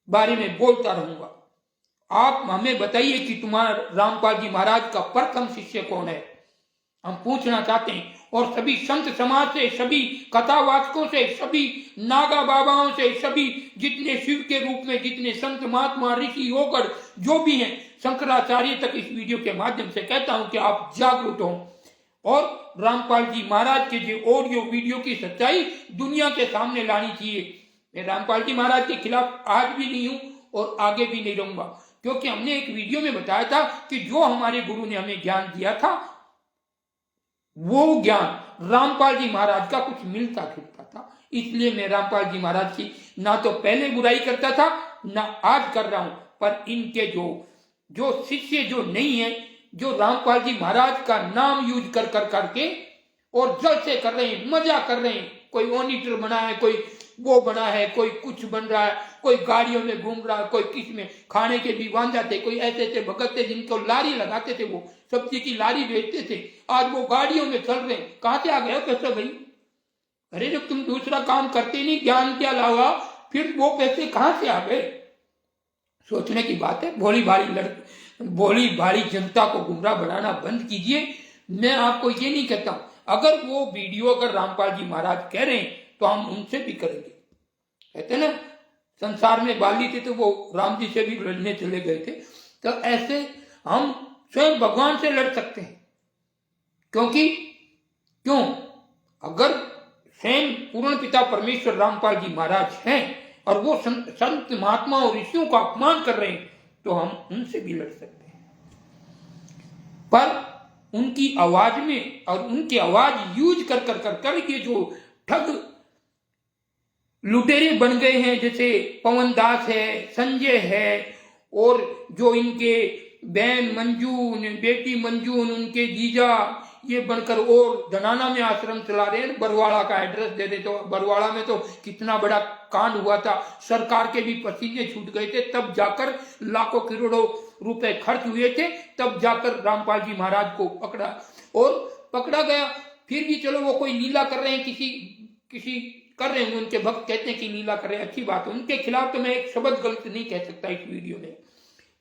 बारे में बोलता रहूंगा। आप हमें बताइए कि तुम्हारा रामपाल जी महाराज का प्रथम शिष्य कौन है, हम पूछना चाहते हैं। और सभी संत समाज से, सभी कथावाचकों से, सभी नागा बाबाओं से, सभी जितने शिव के रूप में जितने संत महात्मा ऋषि होकर जो भी हैं, शंकराचार्य तक इस वीडियो के माध्यम से कहता हूं कि आप जागरूक हो और रामपाल जी महाराज के जो ऑडियो वीडियो की सच्चाई दुनिया के सामने लानी चाहिए। मैं रामपाल जी महाराज के खिलाफ आज भी नहीं हूं और आगे भी नहीं रहूंगा, क्योंकि हमने एक वीडियो में बताया था कि जो हमारे गुरु ने हमें ज्ञान दिया था, वो ज्ञान रामपाल जी महाराज का कुछ मिलता जुलता था। इसलिए मैं रामपाल जी महाराज की ना तो पहले बुराई करता था, ना आज कर रहा हूं, पर इनके जो शिष्य जो नहीं है, जो रामपाल जी महाराज का नाम यूज कर करके और जल से कर रहे हैं, मजा कर रहे हैं। कोई मॉनिटर बना है, कोई वो बना है, कोई कुछ बन रहा है, कोई गाड़ियों में घूम रहा है, कोई किस में खाने के भी बांध जाते, कोई ऐसे ऐसे भगत थे जिनको लारी लगाते थे, वो सब्जी की लारी बेचते थे, आज वो गाड़ियों में चल रहे हैं। कहां से आ गए पैसा भाई? अरे जब तुम दूसरा काम करते नहीं ज्ञान के अलावा, फिर वो पैसे कहां से आ गए? सोचने की बात है। भोली भाली जनता को गुमराह बनाना बंद कीजिए। मैं आपको ये नहीं कहता हूं, अगर वो वीडियो अगर रामपाल जी महाराज कह रहे हैं तो हम उनसे भी करेंगे। कहते ना संसार में बाली थे तो वो राम जी से भी लड़ने चले गए थे, तो ऐसे हम स्वयं भगवान से लड़ सकते हैं। क्यों अगर स्वयं पूर्ण पिता परमेश्वर रामपाल जी महाराज हैं और वो संत महात्मा और ऋषियों का अपमान कर रहे हैं, तो हम उनसे भी लड़ सकते हैं। पर उनकी आवाज में और उनकी आवाज यूज कर ये जो ठग लुटेरे बन गए हैं, जैसे पवन दास है, संजय है, और जो इनके बहन मंजू, बेटी मंजू, उनके जीजा, ये बनकर और धनाना में आश्रम चला रहे हैं। बरवाड़ा का एड्रेस दे दे, तो बरवाड़ा में तो कितना बड़ा कांड हुआ था, सरकार के भी पसीने छूट गए थे, तब जाकर लाखों करोड़ों रुपए खर्च हुए थे, तब जाकर रामपाल जी महाराज को पकड़ा गया। फिर भी चलो वो कोई लीला कर रहे हैं, किसी कर रहे हैं, उनके भक्त कहते हैं कि लीला कर रहे हैं, अच्छी बात है। उनके खिलाफ तो मैं एक शब्द गलत नहीं कह सकता इस वीडियो में,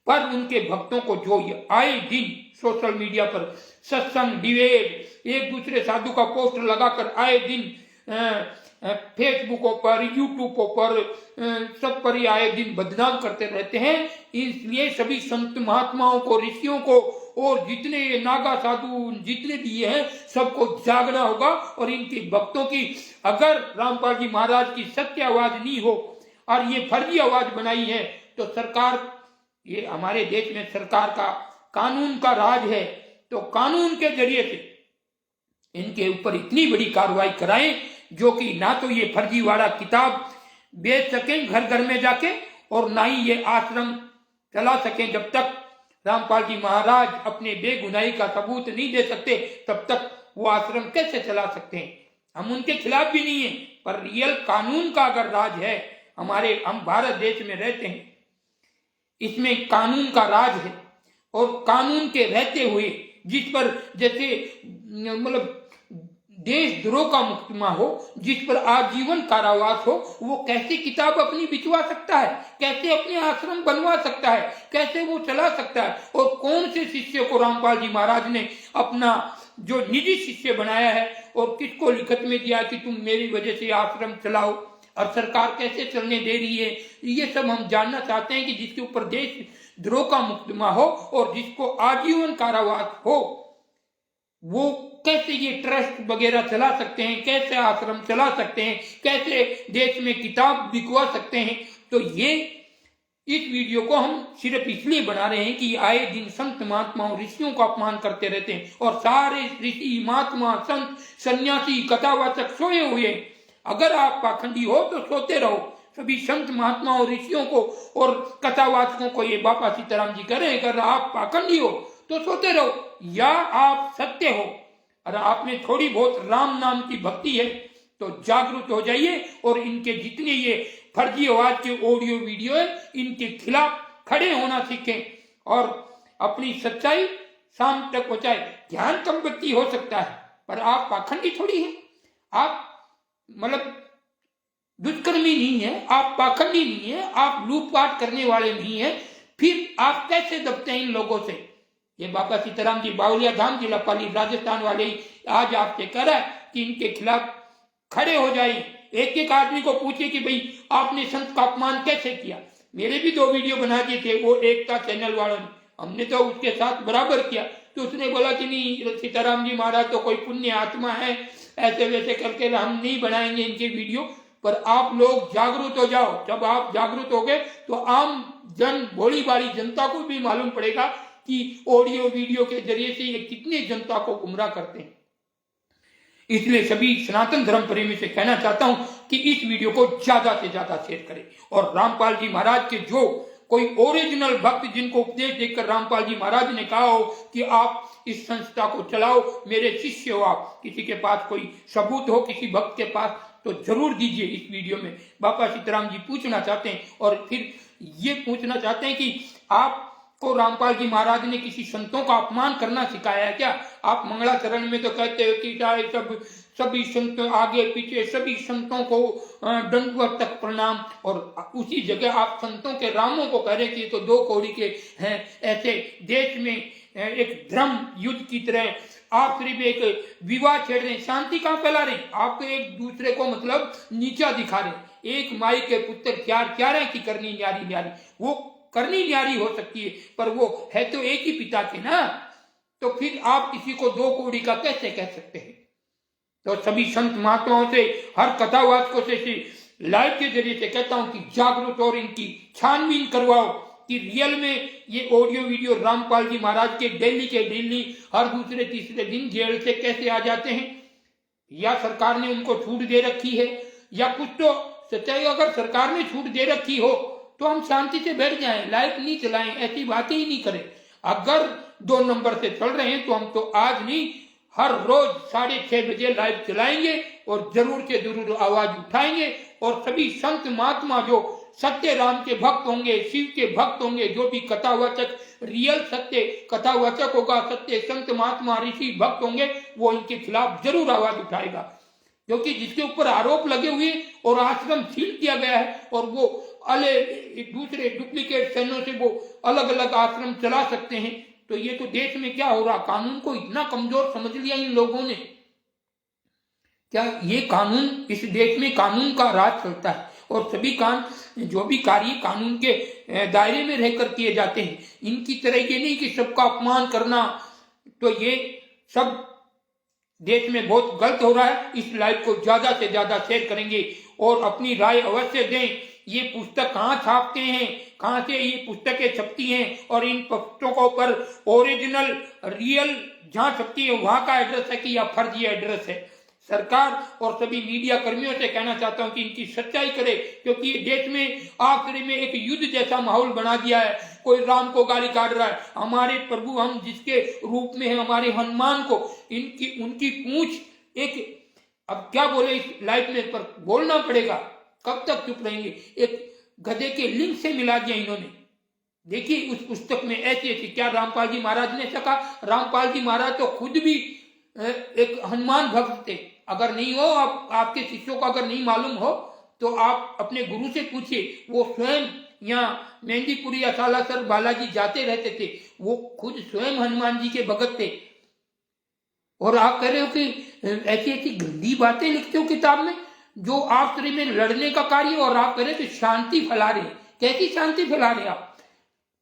पर उनके भक्तों को जो ये आए दिन सोशल मीडिया पर सत्संग डिबेट, एक दूसरे साधु का पोस्टर लगाकर आए दिन फेसबुकों पर, यूट्यूबों पर, सब पर ही आए दिन बदनाम करते रहते हैं। इसलिए सभी संत महात्माओं को, ऋषियों को, और जितने नागा साधु जितने भी हैं, सबको जागना होगा। और इनके भक्तों की अगर रामपाल जी महाराज की सत्य आवाज नहीं हो और ये फर्जी आवाज बनाई है, तो सरकार, ये हमारे देश में सरकार का कानून का राज है, तो कानून के जरिए से इनके ऊपर इतनी बड़ी कार्रवाई कराएं जो कि ना तो ये फर्जीवाड़ा किताब बेच सकें घर घर में जाके, और ना ही ये आश्रम चला सकें। जब तक रामपाल जी महाराज अपने बेगुनाही का सबूत नहीं दे सकते, तब तक वो आश्रम कैसे चला सकते हैं? हम उनके खिलाफ भी नहीं है, पर रियल कानून का अगर राज है, हम भारत देश में रहते हैं, इसमें कानून का राज है, और कानून के रहते हुए जिस पर जैसे मतलब देशद्रोह का मुकदमा हो, जिस पर आजीवन कारावास हो, वो कैसे किताब अपनी बिचवा सकता है, कैसे अपने आश्रम बनवा सकता है, कैसे वो चला सकता है? और कौन से शिष्य को रामपाल जी महाराज ने अपना जो निजी शिष्य बनाया है, और किसको लिखत में दिया कि तुम मेरी वजह से आश्रम चलाओ, और सरकार कैसे चलने दे रही है? ये सब हम जानना चाहते हैं कि जिसके ऊपर देशद्रोह का मुकदमा हो और जिसको आजीवन कारावास हो, वो कैसे ये ट्रस्ट वगैरह चला सकते हैं, कैसे आश्रम चला सकते हैं, कैसे देश में किताब बिकवा सकते हैं? तो ये इस वीडियो को हम सिर्फ इसलिए बना रहे हैं कि आए दिन संत महात्माओं ऋषियों का अपमान करते रहते हैं, और सारे ऋषि महात्मा संत सन्यासी कथावाचक सोए हुए। अगर आप पाखंडी हो तो सोते रहो। सभी संत महात्माओं ऋषियों को और कथावाचकों को ये बाबा सीताराम जी कह रहे हैं, अगर आप पाखंडी हो तो सोते रहो, या आप सत्य हो और आप में थोड़ी बहुत राम नाम की भक्ति है, तो जागरूक हो जाइए, और इनके जितने ये फर्जी आवाज के ऑडियो वीडियो है, इनके खिलाफ खड़े होना सीखें और अपनी सच्चाई शाम तक पहुंचाए। ज्ञान कम व्यक्ति हो सकता है, पर आप पाखंडी थोड़ी है, आप मतलब दुष्कर्मी नहीं है, आप पाखंडी नहीं है, आप लूटपाट करने वाले नहीं है, फिर आप कैसे दबते हैं इन लोगों से? ये बाबा सीताराम जी बावलिया धाम जिला पाली राजस्थान वाले आज आपसे कह रहा है कि इनके खिलाफ खड़े हो जाइए। एक एक आदमी को पूछिए कि भाई आपने संत का अपमान कैसे किया। मेरे भी 2 वीडियो बना दिए थे वो एकता चैनल वालों ने, हमने तो उसके साथ बराबर किया, तो उसने बोला कि नहीं सीताराम जी महाराज तो कोई पुण्य आत्मा है, ऐसे वैसे करके हम नहीं बनाएंगे इनके वीडियो। पर आप लोग जागरूक हो जाओ। जब आप जागरूक हो गए तो आम जन, भोली भाली जनता को भी मालूम पड़ेगा कि ऑडियो वीडियो के जरिए से ये कितने जनता को गुमराह करते हैं। इसलिए सभी सनातन धर्म प्रेमी से कहना चाहता हूं कि इस वीडियो को ज्यादा से ज्यादा शेयर करें, और रामपाल जी महाराज के जो कोई ओरिजिनल भक्त जिनको उपदेश देकर रामपाल जी महाराज ने कहा हो कि आप इस संस्था को चलाओ, मेरे शिष्य हो आप, किसी के पास कोई सबूत हो किसी भक्त के पास तो जरूर दीजिए। इस वीडियो में बाबा सीताराम जी पूछना चाहते हैं और फिर ये पूछना चाहते हैं कि आपको रामपाल जी महाराज ने किसी संतों का अपमान करना सिखाया है क्या? आप मंगलाचरण में तो कहते हो कि चाहे सभी संत आगे पीछे सभी संतों को दंडवत तक प्रणाम, और उसी जगह आप संतों के रामों को कह रहे कि तो दो कौड़ी के हैं। ऐसे देश में एक धर्म युद्ध की तरह आप सिर्फ एक विवाह छेड़ रहे हैं, शांति कहां फैला रहे हैं? आप तो एक दूसरे को मतलब नीचा दिखा रहे हैं। एक माई के पुत्र क्या रहे कि करनी न्यारी, वो करनी न्यारी हो सकती है पर वो है तो एक ही पिता के ना, तो फिर आप किसी को दो कौड़ी का कैसे कह सकते हैं? तो सभी संत महात्माओं से, हर कथावाचकों से लाइव के जरिए से कहता हूं कि जागरूक और इनकी छानबीन करवाओ कि रियल में ये ऑडियो वीडियो रामपाल जी महाराज के डेली हर दूसरे तीसरे दिन जेल से कैसे आ जाते हैं, या सरकार ने उनको छूट दे रखी है या कुछ। तो सच्चाई अगर सरकार ने छूट दे रखी हो तो हम शांति से बैठ जाएं, लाइव नहीं चलाएं, ऐसी बातें ही नहीं करें। अगर 2 नंबर से चल रहे हैं तो हम तो आज नहीं हर रोज 6:30 बजे लाइव चलाएंगे और जरूर से जरूर आवाज उठाएंगे। और सभी संत महात्मा जो सत्य राम के भक्त होंगे, शिव के भक्त होंगे, जो भी कथावाचक रियल सत्य कथावाचक होगा, सत्य संत महात्मा ऋषि भक्त होंगे, वो इनके खिलाफ जरूर आवाज उठाएगा। क्योंकि जिसके ऊपर आरोप लगे हुए और आश्रम सील किया गया है और वो दूसरे डुप्लीकेट सैन्यों से वो अलग अलग आश्रम चला सकते हैं, तो ये तो देश में क्या हो रहा? कानून को इतना कमजोर समझ लिया इन लोगों ने। क्या ये कानून, इस देश में कानून का राज चलता है और सभी जो भी कार्य कानून के दायरे में रहकर किए जाते हैं। इनकी तरह ये नहीं कि सबका अपमान करना, तो ये सब देश में बहुत गलत हो रहा है। इस लाइव को ज्यादा से ज्यादा शेयर करेंगे और अपनी राय अवश्य दें। ये पुस्तक कहाँ छापते हैं, कहाँ से ये पुस्तकें छपती हैं और इन पुस्तकों पर ओरिजिनल रियल जहाँ छपती है वहां का एड्रेस है कि या फर्जी एड्रेस है? सरकार और सभी मीडिया कर्मियों से कहना चाहता हूं कि इनकी सच्चाई करे, क्योंकि ये देश में आखिरी में एक युद्ध जैसा माहौल बना दिया है। कोई राम को गाली काट रहा है, हमारे प्रभु हम जिसके रूप में है हमारे हनुमान को उनकी पूंछ एक, अब क्या बोले इस लाइफ में, पर बोलना पड़ेगा, कब तक चुप रहेंगे? एक गधे के लिंग से मिला दिया इन्होंने। देखिए उस पुस्तक में ऐसी क्या रामपाल जी महाराज ने सका? रामपाल जी महाराज तो खुद भी एक हनुमान भक्त थे। अगर नहीं हो आपके शिष्यों को अगर नहीं मालूम हो तो आप अपने गुरु से पूछिए। वो स्वयं यहाँ मेहंदीपुरी या सालासर बालाजी जाते रहते थे, वो खुद स्वयं हनुमान जी के भगत थे। और आप कह रहे हो कि ऐसी ऐसी गंदी बातें लिखते हो किताब में जो आप में लड़ने का कार्य, और आप कह रहे थे शांति फैला रहे। कैसी शांति फैला रहे आप?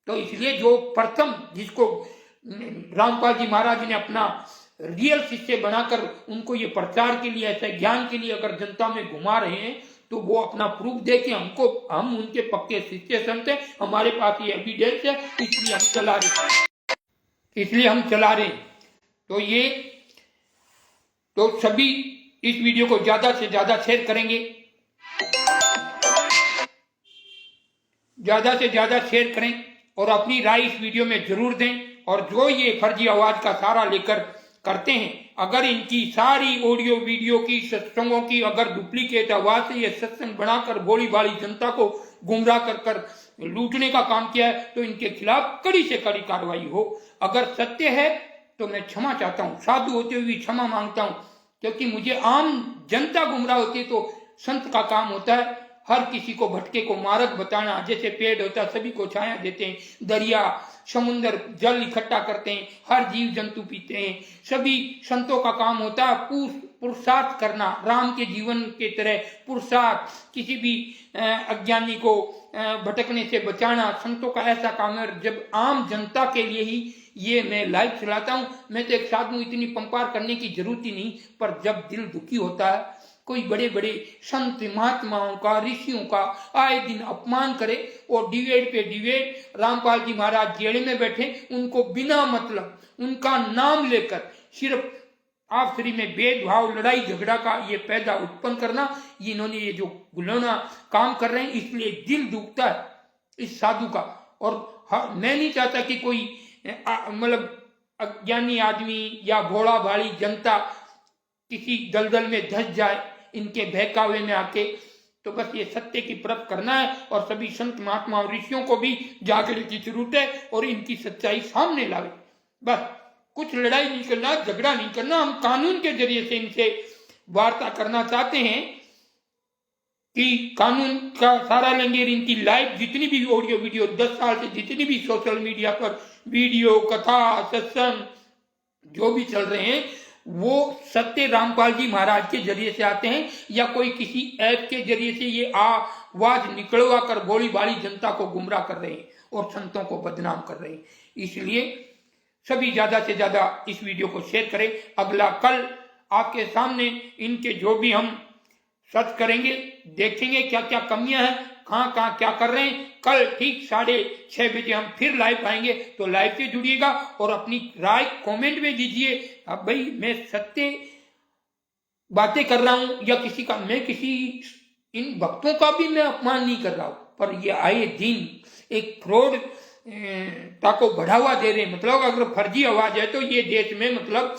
तो इसलिए जो प्रथम जिसको रामपाल जी महाराज ने अपना रियल शिष्य बनाकर उनको ये प्रचार के लिए, ऐसे ज्ञान के लिए अगर जनता में घुमा रहे हैं तो वो अपना प्रूफ दे कि हम उनके पक्के शिष्य संत हैं, हमारे पास ये एविडेंस है, इसलिए हम चला रहे। तो सभी इस वीडियो को ज्यादा से ज्यादा शेयर करेंगे, ज्यादा से ज्यादा शेयर करें और अपनी राय इस वीडियो में जरूर दें। और जो ये फर्जी आवाज का सहारा लेकर करते हैं, अगर इनकी सारी ऑडियो वीडियो की सत्संगों की अगर डुप्लीकेट आवाज से ये सत्संग बनाकर भोली भाली जनता को गुमराह कर लूटने का काम किया है तो इनके खिलाफ कड़ी से कड़ी कार्रवाई हो। अगर सत्य है तो मैं क्षमा चाहता हूँ, साधु होते हुए क्षमा मांगता हूँ, क्योंकि मुझे आम जनता गुमराह होती है तो संत का काम होता है हर किसी को भटके को मार्ग बताना। जैसे पेड़ होता है सभी को छाया देते हैं, दरिया समुन्द्र जल इकट्ठा करते हैं, हर जीव जंतु पीते हैं। सभी संतों का काम होता है पुरुषार्थ करना, राम के जीवन के तरह पुरुषार्थ, किसी भी अज्ञानी को भटकने से बचाना संतों का ऐसा काम है। जब आम जनता के लिए ही ये मैं लाइव चलाता हूँ, मैं तो एक साधु, इतनी पंपार करने की जरूरत ही नहीं। पर जब दिल दुखी होता है, कोई बड़े बड़े संत महात्माओं का, ऋषियों का आए दिन अपमान करे और डिबेट पे डिबेट, रामपाल जी महाराज जेल में बैठे, उनको बिना मतलब उनका नाम लेकर सिर्फ आपसी में भेदभाव, लड़ाई झगड़ा का ये पैदा उत्पन्न करना, इन्होंने ये जो गुलाना काम कर रहे हैं, इसलिए दिल दुखता है। इस साधु का। और मैं नहीं चाहता कि कोई मतलब अज्ञानी आदमी या भोला भाली जनता किसी दलदल में धंस जाए इनके बहकावे में आके। तो बस ये सत्य की परख करना है और सभी संत महात्मा और ऋषियों को भी जागने की जरूरत है और इनकी सच्चाई सामने लावे। बस कुछ लड़ाई नहीं करना, झगड़ा नहीं करना। हम कानून के जरिए से इनसे वार्ता करना चाहते हैं कि कानून का सहारा लेंगे। इनकी लाइव जितनी भी ऑडियो वीडियो 10 साल से जितनी भी सोशल मीडिया पर वीडियो, कथा, सत्संग जो भी चल रहे हैं वो सत्य रामपाल जी महाराज के जरिए से आते हैं या कोई किसी ऐप के जरिए से ये आवाज निकलवा कर भोली भाली जनता को गुमराह कर रहे हैं और संतों को बदनाम कर रहे हैं। इसलिए सभी ज्यादा से ज्यादा इस वीडियो को शेयर करें। अगला कल आपके सामने इनके जो भी हम सर्च करेंगे, देखेंगे क्या क्या कमियां हैं, कहाँ क्या कर रहे हैं। कल ठीक 6:30 बजे हम फिर लाइव आएंगे, तो लाइव से जुड़िएगा और अपनी राय कमेंट में दीजिए। अब भाई मैं सत्य बातें कर रहा हूं या किसी का, मैं किसी इन भक्तों का भी मैं अपमान नहीं कर रहा हूं, पर ये आए दिन एक फ्रॉड को बढ़ावा दे रहे हैं। मतलब अगर फर्जी आवाज है तो ये देश में मतलब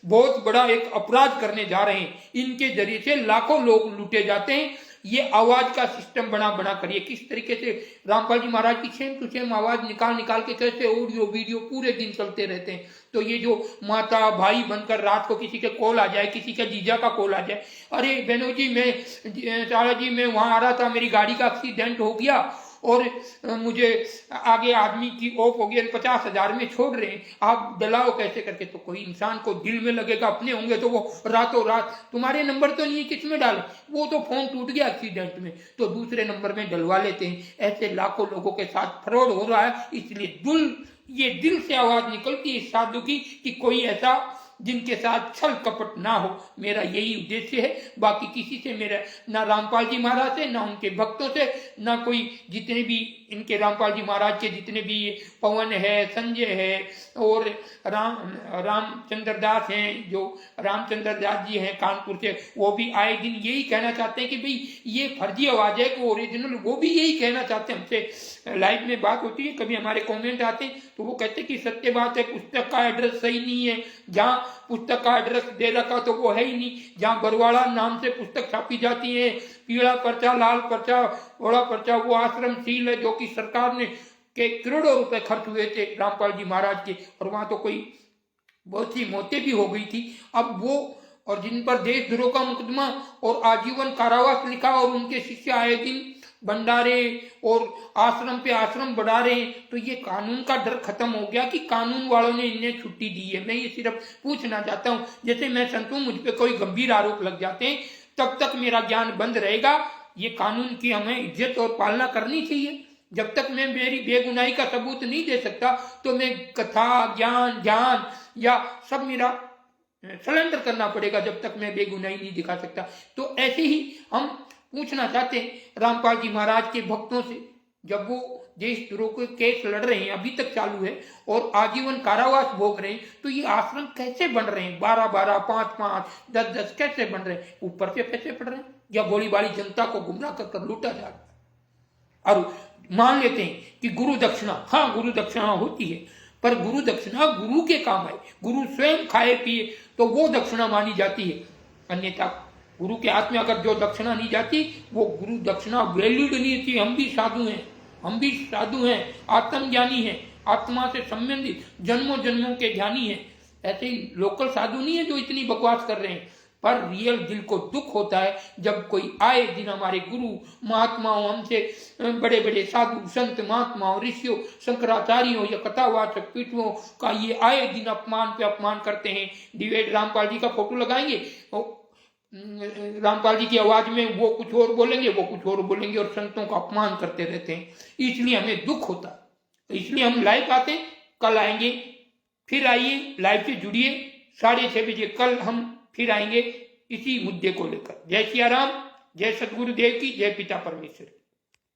बहुत बड़ा एक अपराध करने जा रहे हैं। इनके जरिए से लाखों लोग लूटे जाते हैं। ये आवाज का सिस्टम बना करिए। किस तरीके से रामपाल जी महाराज की सेम टू सेम आवाज निकाल के कैसे ऑडियो वीडियो पूरे दिन चलते रहते हैं। तो ये जो माता भाई बनकर रात को किसी के कॉल आ जाए, किसी के जीजा का कॉल आ जाए, अरे बहनों जी मैं सारा जी मैं वहां आ रहा था, मेरी गाड़ी का एक्सीडेंट हो गया और मुझे आगे आदमी की ऑफ हो गई, 50,000 में छोड़ रहे हैं, आप डलाओ कैसे करके। तो कोई इंसान को दिल में लगेगा, अपने होंगे तो वो रातों रात, तुम्हारे नंबर तो नहीं किस में डाले, वो तो फोन टूट गया एक्सीडेंट में तो दूसरे नंबर में डलवा लेते हैं। ऐसे लाखों लोगों के साथ फ्रॉड हो रहा है। इसलिए ये दिल से आवाज निकलती है साधु की कि कोई ऐसा जिनके साथ छल कपट ना हो। मेरा यही उद्देश्य है। बाकी किसी से मेरा ना रामपाल जी महाराज से, ना उनके भक्तों से, ना कोई जितने भी इनके रामपाल जी महाराज के जितने भी पवन है, संजय है और रामचंद्र दास हैं, जो रामचंद्र दास जी हैं कानपुर से, वो भी आए दिन यही कहना चाहते हैं कि भाई ये फर्जी आवाज है कि ओरिजिनल। वो भी यही कहना चाहते हैं। हमसे लाइव में बात होती है, कभी हमारे कमेंट आते हैं तो वो कहते हैं कि सत्य बात है, पुस्तक का एड्रेस सही नहीं है, जहाँ पुस्तक का एड्रेस दे रखा तो वो है ही नहीं। जहाँ बरवाड़ा नाम से पुस्तक छापी जाती है, पीला पर्चा, लाल पर्चा, बड़ा पर्चा, वो आश्रम सील है जो कि सरकार ने के करोड़ों रुपए खर्च हुए थे रामपाल जी महाराज के, और वहां तो कोई बहुत सी मौतें भी हो गई थी। अब वो और जिन पर देशद्रोह का मुकदमा और आजीवन कारावास लिखा और उनके शिष्य आए दिन भंडारे और आश्रम पे आश्रम बढ़ा रहे हैं, तो ये कानून का डर खत्म हो गया कि कानून वालों ने इन्हें छुट्टी दी है। मैं ये सिर्फ पूछना चाहता हूं, जैसे मैं संत हूं, मुझ पे कोई गंभीर आरोप लग जाते हैं तब तक मेरा ज्ञान बंद रहेगा। ये कानून की हमें इज्जत और पालना करनी चाहिए। जब तक मैं मेरी बेगुनाही का सबूत नहीं दे सकता तो मैं कथा, ज्ञान या सब मेरा सरेंडर करना पड़ेगा जब तक मैं बेगुनाही नहीं दिखा सकता। तो ऐसे ही हम पूछना चाहते हैं रामपाल जी महाराज के भक्तों से, जब वो देशद्रोह के केस लड़ रहे हैं, अभी तक चालू है और आजीवन कारावास भोग रहे हैं, तो ये आश्रम कैसे बन रहे हैं? 12-12, 5-5, 10-10 कैसे बन रहे हैं? ऊपर से पैसे पड़ रहे हैं या गोली बाली जनता को गुमराह कर लूटा जा रहा है? और मान लेते हैं कि गुरु दक्षिणा, हाँ गुरु दक्षिणा होती है, पर गुरु दक्षिणा गुरु के काम आए, गुरु स्वयं खाए पिए तो वो दक्षिणा मानी जाती है। अन्यथा गुरु के हाथ में अगर जो दक्षिणा नहीं जाती वो गुरु दक्षिणा वैलिड नहीं थी। हम भी साधु हैं, आत्मज्ञानी हैं, आत्मा से संबंधित जन्मों जन्मों के ज्ञानी हैं। ऐसे ही लोकल साधु नहीं है जो इतनी बकवास कर रहे हैं। पर रियल दिल को दुख होता है जब कोई आए दिन हमारे गुरु महात्माओं, हमसे बड़े बड़े साधु संत महात्माओं, ऋषियों, शंकराचार्यों या कथावाचक पीठों का ये आए दिन अपमान पे अपमान करते हैं। डिबेट रामपाल जी का फोटो लगाएंगे, रामपाल जी की आवाज में वो कुछ और बोलेंगे, वो कुछ और बोलेंगे और संतों का अपमान करते रहते हैं। इसलिए हमें दुख होता है। तो इसलिए हम लाइव आते हैं, कल आएंगे, फिर आइए लाइव से जुड़िए। 6:30 बजे कल हम फिर आएंगे इसी मुद्दे को लेकर। जय सिया राम, जय सद्गुरुदेव की, जय पिता परमेश्वर।